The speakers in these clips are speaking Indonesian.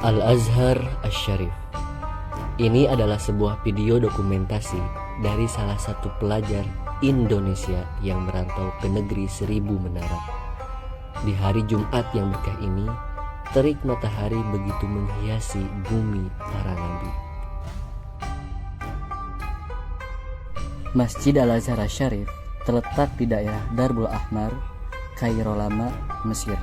Al-Azhar Asy-Syarif. Ini adalah sebuah video dokumentasi dari salah satu pelajar Indonesia yang merantau ke negeri seribu menara. Di hari Jumat yang berkah ini, terik matahari begitu menghiasi bumi para nabi. Masjid Al-Azhar Asy-Syarif terletak di daerah Darbul Ahmar, Kairo Lama, Mesir.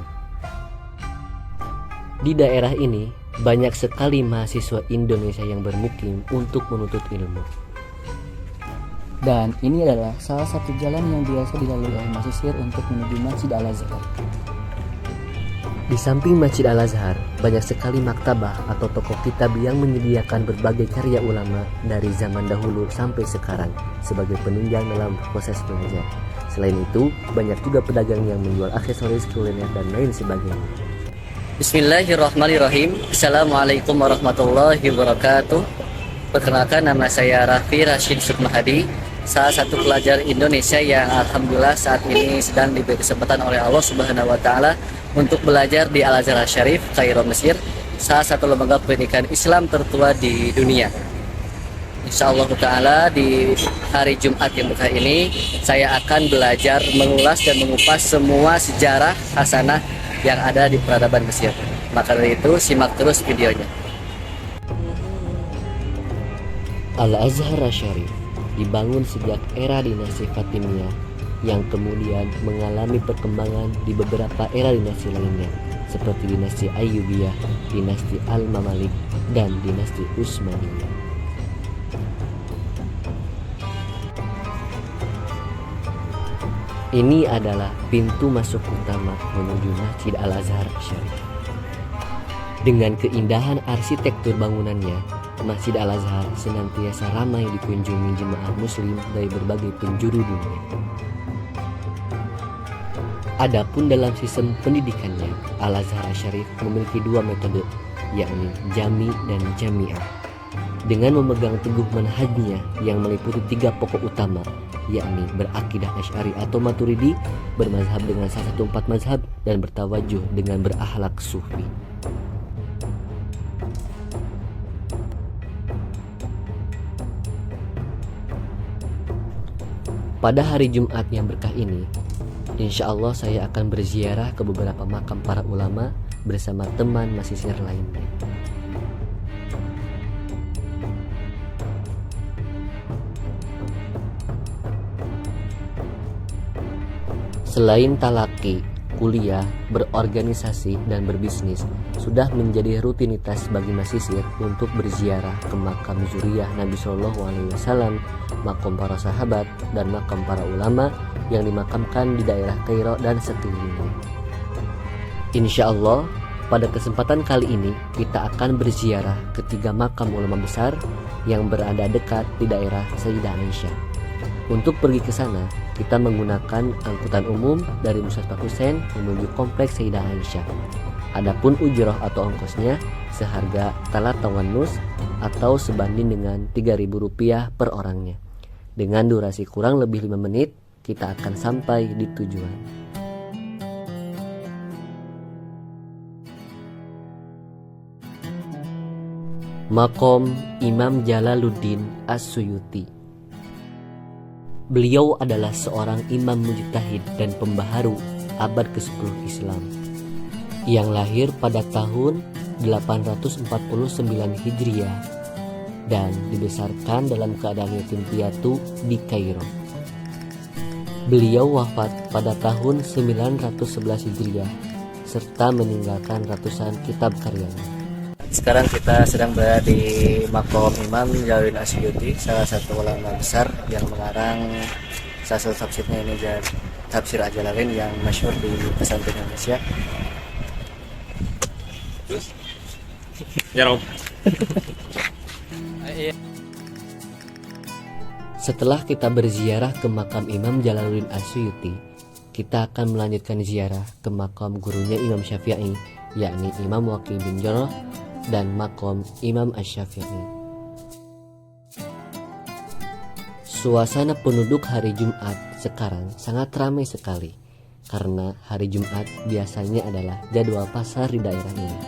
Di daerah ini, banyak sekali mahasiswa Indonesia yang bermukim untuk menuntut ilmu. Dan ini adalah salah satu jalan yang biasa dilalui oleh mahasiswa untuk menuju Masjid Al-Azhar. Di samping Masjid Al-Azhar, banyak sekali maktabah atau toko kitab yang menyediakan berbagai karya ulama dari zaman dahulu sampai sekarang sebagai penunjang dalam proses belajar. Selain itu, banyak juga pedagang yang menjual aksesoris kuliner dan lain sebagainya. Bismillahirrahmanirrahim. Assalamualaikum warahmatullahi wabarakatuh. Perkenalkan, nama saya Raffi Rashid Sukmahadi, salah satu pelajar Indonesia yang alhamdulillah saat ini sedang diberi kesempatan oleh Allah Subhanahu wa taala untuk belajar di Al-Azhar Asy-Syarif, Kairo, Mesir, salah satu lembaga pendidikan Islam tertua di dunia. Insyaallah taala di hari Jumat yang berkah ini saya akan belajar mengulas dan mengupas semua sejarah hasanah yang ada di peradaban Mesir. Maka dari itu simak terus videonya. Al-Azhar Asy-Syarif dibangun sejak era dinasti Fatimiyah yang kemudian mengalami perkembangan di beberapa era dinasti lainnya seperti dinasti Ayyubiyah, dinasti Al-Mamalik, dan dinasti Utsmaniyah. Ini adalah pintu masuk utama menuju Masjid Al-Azhar Asy-Syarif. Dengan keindahan arsitektur bangunannya, Masjid Al-Azhar senantiasa ramai dikunjungi jemaah muslim dari berbagai penjuru dunia. Adapun dalam sistem pendidikannya, Al-Azhar Asy-Syarif memiliki dua metode, yakni Jami dan Jami'ah. Dengan memegang teguh manhajnya yang meliputi tiga pokok utama, yakni berakidah Asy'ari atau Maturidi, bermazhab dengan salah satu empat mazhab, dan bertawajuh dengan berakhlak sufi. Pada hari Jumat yang berkah ini, insya Allah saya akan berziarah ke beberapa makam para ulama bersama teman mahasiswa lainnya. Selain talaki, kuliah, berorganisasi, dan berbisnis sudah menjadi rutinitas bagi mahasiswa untuk berziarah ke makam zuriyah Nabi Shallallahu Alaihi Wasallam, makam para sahabat, dan makam para ulama yang dimakamkan di daerah Kairo dan sekelilingnya. Insya Allah, pada kesempatan kali ini kita akan berziarah ke tiga makam ulama besar yang berada dekat di daerah Sayyidah Aisyah. Untuk pergi ke sana, kita menggunakan angkutan umum dari Musdalifah Husain menuju kompleks Sayyidah Aisyah. Adapun ujroh atau ongkosnya seharga talat tawannus atau sebanding dengan Rp3.000 per orangnya. Dengan durasi kurang lebih 5 menit, kita akan sampai di tujuan. Makom Imam Jalaluddin As-Suyuti. Beliau adalah seorang imam mujtahid dan pembaharu abad ke-10 Islam yang lahir pada tahun 849 Hijriah dan dibesarkan dalam keadaan yatim piatu di Kairo. Beliau wafat pada tahun 911 Hijriah serta meninggalkan ratusan kitab karyanya. Sekarang kita sedang berada di makom Imam Jalaluddin As-Suyuti, salah satu ulama besar yang mengarang salah satu tafsirnya ini dan tafsir Al-Jalalain yang masyhur di pesantren Indonesia. Ya Rob. Setelah kita berziarah ke makam Imam Jalaluddin As-Suyuti, kita akan melanjutkan ziarah ke makam gurunya Imam Syafi'i, yakni Imam Waqi bin Jarrah, dan makom Imam Asy-Syafi'i. Suasana penduduk hari Jumat sekarang sangat ramai sekali karena hari Jumat biasanya adalah jadwal pasar di daerah ini.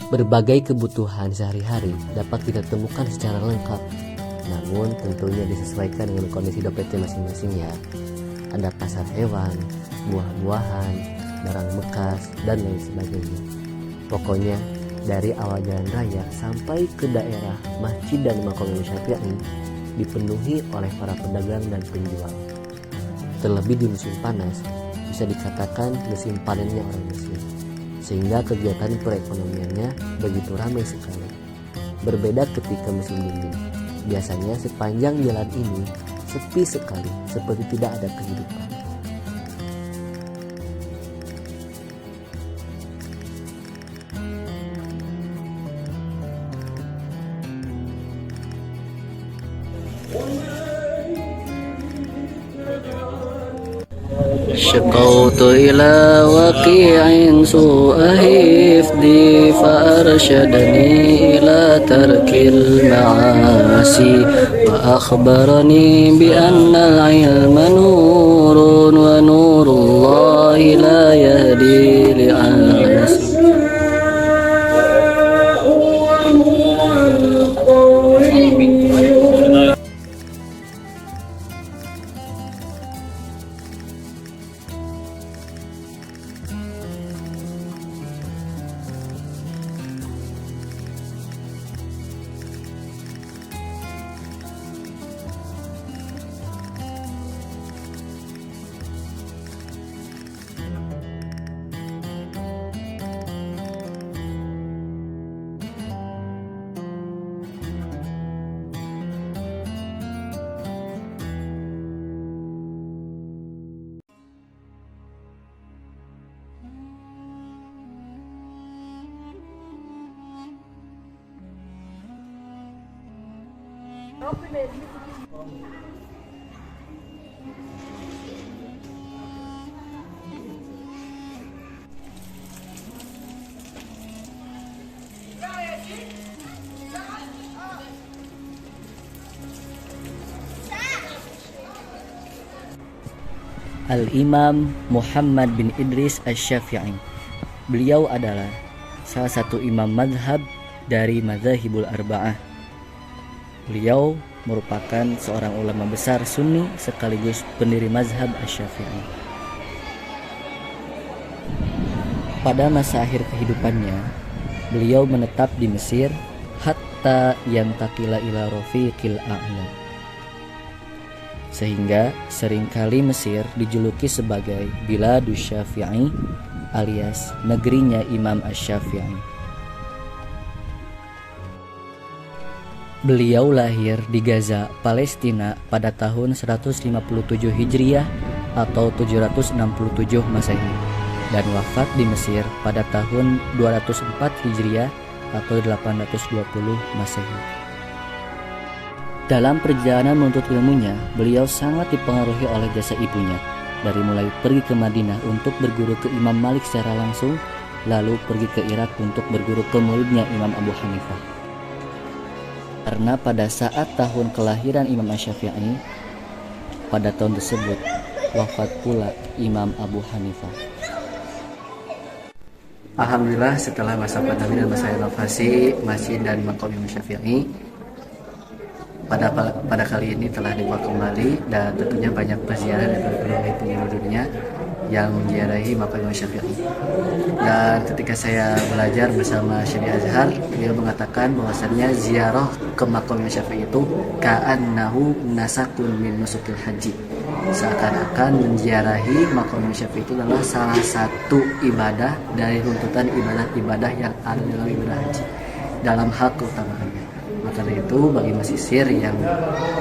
Berbagai kebutuhan sehari-hari dapat kita temukan secara lengkap, namun tentunya disesuaikan dengan kondisi dompetnya masing-masing ya. Ada pasar hewan, buah-buahan, barang bekas, dan lain sebagainya. Pokoknya dari awal jalan raya sampai ke daerah masjid dan makam Imam Syafi'i dipenuhi oleh para pedagang dan penjual. Terlebih di musim panas, bisa dikatakan musim panennya orang Mesir, sehingga kegiatan perekonomiannya begitu ramai sekali. Berbeda ketika musim dingin, biasanya sepanjang jalan ini sepi sekali, seperti tidak ada kehidupan. شكوت إلى وكيع سوء حفظي فأرشدني إلى ترك المعاصي وأخبرني بأن العلم نور ونور الله لا يهدي لعاصي. Al-Imam Muhammad bin Idris Asy-Syafi'i. Beliau adalah salah satu imam mazhab dari Madzhabul Arba'ah. Beliau merupakan seorang ulama besar Sunni sekaligus pendiri mazhab Asy-Syafi'i. Pada masa akhir kehidupannya, beliau menetap di Mesir hatta yantakila ila rafiqil a'la. Sehingga seringkali Mesir dijuluki sebagai Biladus Syafi'i alias negerinya Imam Asy-Syafi'i. Beliau lahir di Gaza, Palestina pada tahun 157 Hijriah atau 767 Masehi dan wafat di Mesir pada tahun 204 Hijriah atau 820 Masehi. Dalam perjalanan menuntut ilmunya, beliau sangat dipengaruhi oleh jasa ibunya, dari mulai pergi ke Madinah untuk berguru ke Imam Malik secara langsung, lalu pergi ke Irak untuk berguru ke muridnya Imam Abu Hanifah. Karena pada saat tahun kelahiran Imam Asy-Syafi'i, pada tahun tersebut wafat pula Imam Abu Hanifah. Alhamdulillah, setelah masa pandemi dan masa renovasi masjid dan makam Imam Syafi'i, pada kali ini telah dibuka kembali dan tentunya banyak peziarah dari berbagai penjuru dunia yang menziarahi makam Imam Syafi'i. Dan ketika saya belajar bersama Syekh Azhar, beliau mengatakan bahwasannya ziarah ke makam Imam Syafi'i itu ka'annahu nasakun min nusukil haji. Seakan-akan menziarahi makam Imam Syafi'i itu adalah salah satu ibadah dari runtutan ibadah-ibadah yang ada dalam ibadah haji dalam hal keutamaannya. Maka dari itu bagi Mesir yang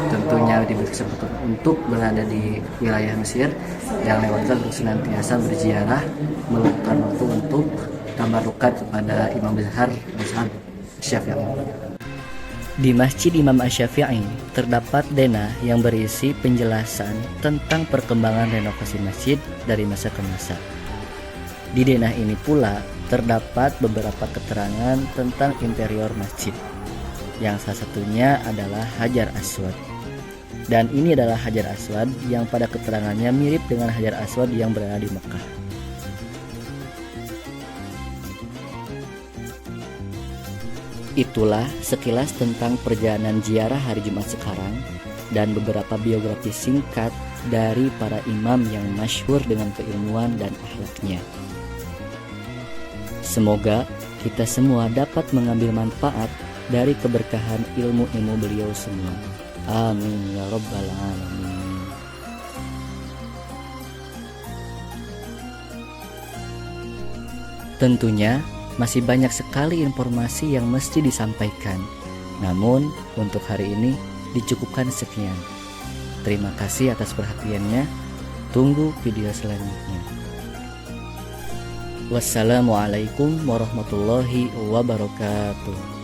tentunya diberi kesempatan untuk berada di wilayah Mesir, yang lewatkan untuk senantiasa berziarah, meluangkan waktu untuk tabarukat kepada Imam besar Mazhab Syafi'i. Di Masjid Imam Asy-Syafi'i terdapat denah yang berisi penjelasan tentang perkembangan renovasi masjid dari masa ke masa. Di denah ini pula terdapat beberapa keterangan tentang interior masjid, yang salah satunya adalah Hajar Aswad. Dan ini adalah Hajar Aswad yang pada keterangannya mirip dengan Hajar Aswad yang berada di Mekah. Itulah sekilas tentang perjalanan ziarah hari Jumat sekarang dan beberapa biografi singkat dari para imam yang masyhur dengan keilmuan dan akhlaknya. Semoga kita semua dapat mengambil manfaat dari keberkahan ilmu-ilmu beliau semua. Amin ya rabbal alamin. Tentunya masih banyak sekali informasi yang mesti disampaikan. Namun untuk hari ini dicukupkan sekian. Terima kasih atas perhatiannya. Tunggu video selanjutnya. Wassalamualaikum warahmatullahi wabarakatuh.